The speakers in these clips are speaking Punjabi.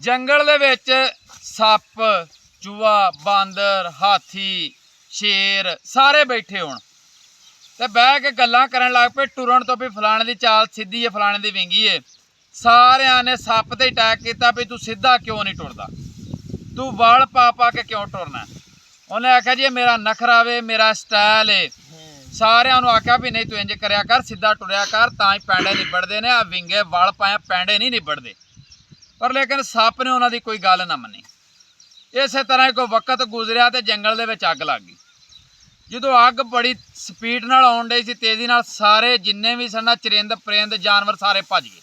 ਜੰਗਲ ਦੇ ਵਿੱਚ ਸੱਪ, ਚੂਹਾ, ਬਾਂਦਰ, ਹਾਥੀ, ਸ਼ੇਰ ਸਾਰੇ ਬੈਠੇ ਹੋਣ ਤੇ ਬਹਿ ਕੇ ਗੱਲਾਂ ਕਰਨ ਲੱਗ ਪਏ ਟੁਰਨ ਤੋਂ ਵੀ ਫਲਾਣੇ ਦੀ ਚਾਲ ਸਿੱਧੀ ਹੈ, ਫਲਾਣੇ ਦੀ ਵਿੰਗੀ ਹੈ। ਸਾਰਿਆਂ ਨੇ ਸੱਪ ਤੇ ਅਟੈਕ ਕੀਤਾ ਵੀ ਤੂੰ ਸਿੱਧਾ ਕਿਉਂ ਨਹੀਂ ਟੁਰਦਾ, ਤੂੰ ਵਲ ਪਾ ਪਾ ਕੇ ਕਿਉਂ ਟੁਰਨਾ। ਉਹਨੇ ਆਖਿਆ ਜੀ ਇਹ ਮੇਰਾ ਨਖਰਾ ਵੇ, ਮੇਰਾ ਸਟਾਈਲ ਏ। ਸਾਰਿਆਂ ਨੂੰ ਆਖਿਆ ਵੀ ਨਹੀਂ ਤੂੰ ਇੰਜ ਕਰਿਆ ਕਰ, ਸਿੱਧਾ ਟੁਰਿਆ ਕਰ, ਤਾਂ ਹੀ ਪੈਂਡੇ ਨਿਬੜਦੇ ਨੇ। ਆ ਵਿੰਗੇ ਵਲ ਪਾਇਆ ਪੈਂਡੇ ਨਹੀਂ ਨਿਬੜਦੇ। ਪਰ ਲੇਕਿਨ ਸੱਪ ਨੇ ਉਹਨਾਂ ਦੀ ਕੋਈ ਗੱਲ ਨਾ ਮੰਨੀ। ਇਸੇ ਤਰ੍ਹਾਂ ਹੀ ਕੋਈ ਵਕਤ ਗੁਜ਼ਰਿਆ ਤੇ ਜੰਗਲ ਦੇ ਵਿੱਚ ਅੱਗ ਲੱਗ ਗਈ। ਜਦੋਂ ਅੱਗ ਬੜੀ ਸਪੀਡ ਨਾਲ ਆਉਣ ਡਈ ਸੀ, ਤੇਜ਼ੀ ਨਾਲ, ਸਾਰੇ ਜਿੰਨੇ ਵੀ ਸਨ ਚਰਿੰਦ ਪਰਿੰਦ ਜਾਨਵਰ ਸਾਰੇ ਭੱਜ ਗਏ।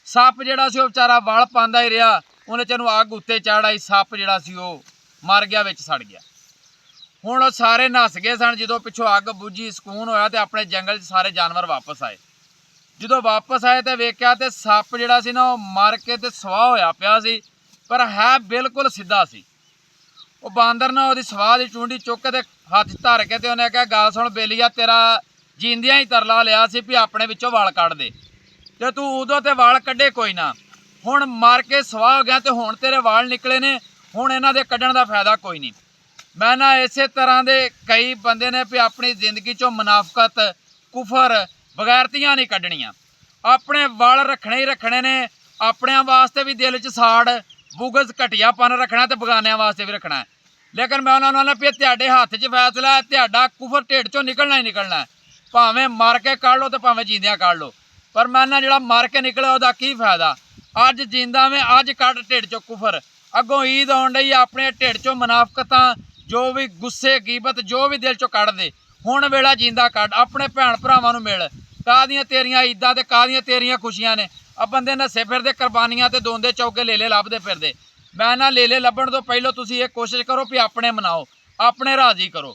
ਸੱਪ ਜਿਹੜਾ ਸੀ ਉਹ ਵਿਚਾਰਾ ਵਲ ਪਾਉਂਦਾ ਹੀ ਰਿਹਾ। ਉਹਨੇ ਚਨੂੰ ਅੱਗ ਉੱਤੇ ਚੜ੍ਹ ਆਈ, ਸੱਪ ਜਿਹੜਾ ਸੀ ਉਹ ਮਰ ਗਿਆ, ਵਿੱਚ ਸੜ ਗਿਆ। ਹੁਣ ਉਹ ਸਾਰੇ ਨੱਸ ਗਏ ਸਨ। ਜਦੋਂ ਪਿੱਛੋਂ ਅੱਗ ਬੁਝੀ, ਸਕੂਨ ਹੋਇਆ ਤੇ ਆਪਣੇ ਜੰਗਲ 'ਚ ਸਾਰੇ ਜਾਨਵਰ ਵਾਪਸ ਆਏ। ਜਦੋਂ ਵਾਪਸ ਆਏ ਤੇ ਵੇਖਿਆ ਤੇ ਸੱਪ ਜਿਹੜਾ ਸੀ ਨਾ ਉਹ ਮਰ ਕੇ ਤੇ ਸਵਾਹ ਹੋਇਆ ਪਿਆ ਸੀ, ਪਰ ਹੈ ਬਿਲਕੁਲ ਸਿੱਧਾ ਸੀ। ਉਹ ਬਾਂਦਰ ਨਾ ਉਹਦੀ ਸਵਾਹ ਦੀ ਚੂੰਡੀ ਚੁੱਕ ਕੇ ਤੇ ਹੱਥ ਧਰ ਕੇ ਤੇ ਉਹਨੇ ਕਿਹਾ ਗੱਲ ਸੁਣ ਬੇਲੀਆ, ਤੇਰਾ ਜੀਂਦਿਆਂ ਹੀ ਤਰਲਾ ਲਿਆ ਸੀ ਵੀ ਆਪਣੇ ਵਿੱਚੋਂ ਵਾਲ ਕੱਢ ਦੇ, ਤੇ ਤੂੰ ਉਦੋਂ ਤੇ ਵਾਲ ਕੱਢੇ ਕੋਈ ਨਾ। ਹੁਣ ਮਰ ਕੇ ਸਵਾਹ ਹੋ ਗਿਆ ਤੇ ਹੁਣ ਤੇਰੇ ਵਾਲ ਨਿਕਲੇ ਨੇ, ਹੁਣ ਇਹਨਾਂ ਦੇ ਕੱਢਣ ਦਾ ਫਾਇਦਾ ਕੋਈ ਨਹੀਂ। ਮੈਂ ਨਾ ਇਸੇ ਤਰ੍ਹਾਂ ਦੇ ਕਈ ਬੰਦੇ ਨੇ ਵੀ ਆਪਣੀ ਜ਼ਿੰਦਗੀ 'ਚੋਂ ਮੁਨਾਫਕਤ, ਕੁਫਰ, ਬਗੈਰਤੀਆਂ ਨਹੀਂ ਕੱਢਣੀਆਂ। ਆਪਣੇ ਵਾਲ ਰੱਖਣੇ ਹੀ ਰੱਖਣੇ ਨੇ। ਆਪਣਿਆਂ ਵਾਸਤੇ ਵੀ ਦਿਲ 'ਚ ਸਾੜ, ਬੁਗਜ਼, ਘਟੀਆਪਨ ਰੱਖਣਾ ਤੇ ਬਗਾਨਿਆਂ ਵਾਸਤੇ ਵੀ ਰੱਖਣਾ। ਲੇਕਿਨ ਮੈਂ ਉਹਨਾਂ ਨੂੰ ਆਖਦਾ ਵੀ ਤੁਹਾਡੇ ਹੱਥ 'ਚ ਫੈਸਲਾ ਹੈ, ਤੁਹਾਡਾ ਕੁਫਰ ਢਿੱਡ 'ਚੋਂ ਨਿਕਲਣਾ ਹੀ ਨਿਕਲਣਾ। ਭਾਵੇਂ ਮਰ ਕੇ ਕੱਢ ਲਓ ਤੇ ਭਾਵੇਂ ਜੀਂਦਿਆਂ ਕੱਢ ਲਓ, ਪਰ ਮੈਂ ਨਾ ਜਿਹੜਾ ਮਰ ਕੇ ਨਿਕਲਿਆ ਉਹਦਾ ਕੀ ਫਾਇਦਾ। ਅੱਜ ਜਿੰਦਾ ਮੈਂ ਅੱਜ ਕੱਢ ਢਿੱਡ 'ਚੋਂ ਕੁਫਰ। ਅੱਗੋਂ ਈਦ ਆਉਣ ਡਈ, ਆਪਣੇ ਢਿੱਡ 'ਚੋਂ ਮੁਨਾਫਕਤਾਂ, ਜੋ ਵੀ ਗੁੱਸੇ, ਗੀਬਤ, ਜੋ ਵੀ ਦਿਲ 'ਚੋਂ ਕੱਢ ਦੇ। ਹੁਣ ਵੇਲਾ ਜਿੰਦਾ ਕੱਢ, ਆਪਣੇ ਭੈਣ ਭਰਾਵਾਂ ਨੂੰ ਮਿਲ। ਕਾਹਦੀਆਂ ਤੇਰੀਆਂ ਈਦਾਂ ਤੇ ਕਾਹਦੀਆਂ ਤੇਰੀਆਂ ਖੁਸ਼ੀਆਂ ਨੇ। ਆ ਬੰਦੇ ਨੱਸੇ ਫਿਰਦੇ, ਕੁਰਬਾਨੀਆਂ ਤੇ ਦੋਂਦੇ ਚੌਕੇ ਲੇਲੇ ਲੱਭਦੇ ਫਿਰਦੇ। ਮੈਂ ਨਾ ਲੇਲੇ ਲੱਭਣ ਤੋਂ ਪਹਿਲਾਂ ਤੁਸੀਂ ਇਹ ਕੋਸ਼ਿਸ਼ ਕਰੋ ਵੀ ਆਪਣੇ ਮਨਾਓ, ਆਪਣੇ ਰਾਜ਼ੀ ਕਰੋ।